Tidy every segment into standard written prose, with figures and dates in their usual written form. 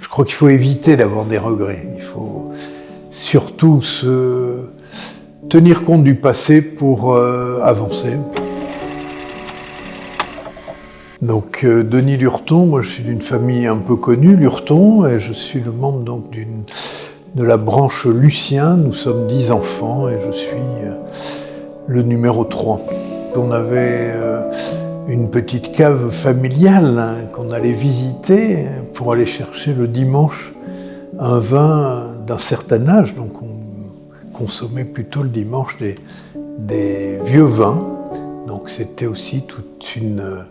Je crois qu'il faut éviter d'avoir des regrets. Il faut surtout se tenir compte du passé pour avancer. Donc Denis Lurton, moi je suis d'une famille un peu connue, Lurton, et je suis le membre donc de la branche Lucien. Nous sommes 10 enfants et je suis le numéro 3. On avait une petite cave familiale qu'on allait visiter pour aller chercher le dimanche un vin d'un certain âge. Donc on consommait plutôt le dimanche des vieux vins. Donc c'était aussi toute une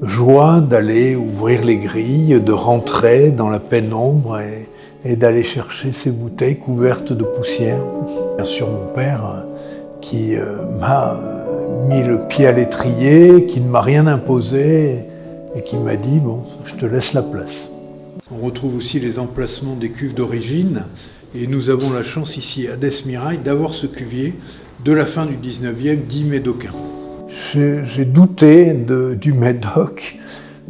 joie d'aller ouvrir les grilles, de rentrer dans la pénombre et d'aller chercher ces bouteilles couvertes de poussière. Bien sûr mon père qui m'a mis le pied à l'étrier, qui ne m'a rien imposé et qui m'a dit « bon, je te laisse la place ». On retrouve aussi les emplacements des cuves d'origine et nous avons la chance ici à Desmirail d'avoir ce cuvier de la fin du 19e dit médocain. J'ai douté du Médoc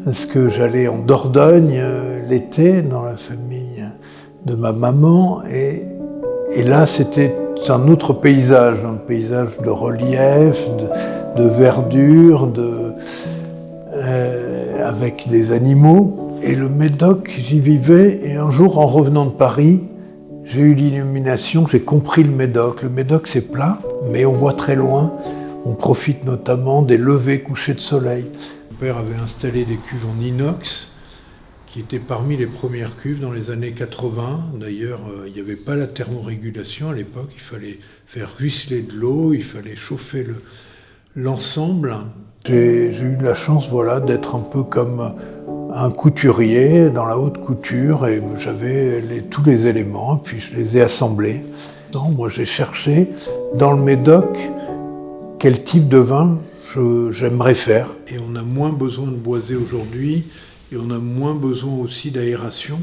parce que j'allais en Dordogne l'été dans la famille de ma maman et là c'était un autre paysage, un paysage de relief, de verdure, avec des animaux. Et le Médoc, j'y vivais et un jour en revenant de Paris, j'ai eu l'illumination, j'ai compris le Médoc. Le Médoc c'est plat, mais on voit très loin. On profite notamment des levées couchers de soleil. Mon père avait installé des cuves en inox, qui étaient parmi les premières cuves dans les années 80. D'ailleurs, il n'y avait pas la thermorégulation à l'époque, il fallait faire ruisseler de l'eau, il fallait chauffer l'ensemble. J'ai eu de la chance d'être un peu comme un couturier dans la haute couture et j'avais tous les éléments, puis je les ai assemblés. Moi, j'ai cherché dans le Médoc quel type de vin j'aimerais faire. Et on a moins besoin de boiser aujourd'hui, et on a moins besoin aussi d'aération,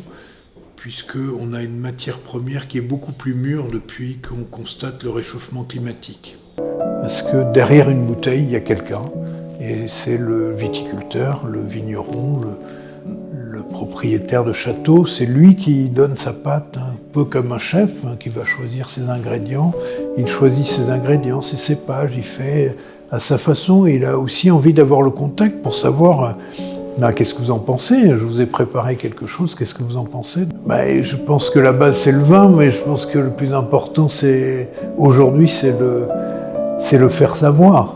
puisqu'on a une matière première qui est beaucoup plus mûre depuis qu'on constate le réchauffement climatique. Parce que derrière une bouteille, il y a quelqu'un, et c'est le viticulteur, le vigneron, le propriétaire de château. C'est lui qui donne sa pâte, un peu comme un chef qui va choisir ses ingrédients. Il choisit ses ingrédients, ses cépages, il fait à sa façon. Et il a aussi envie d'avoir le contact pour savoir qu'est-ce que vous en pensez. Je vous ai préparé quelque chose, qu'est-ce que vous en pensez? Je pense que la base c'est le vin, mais je pense que le plus important aujourd'hui c'est le faire savoir.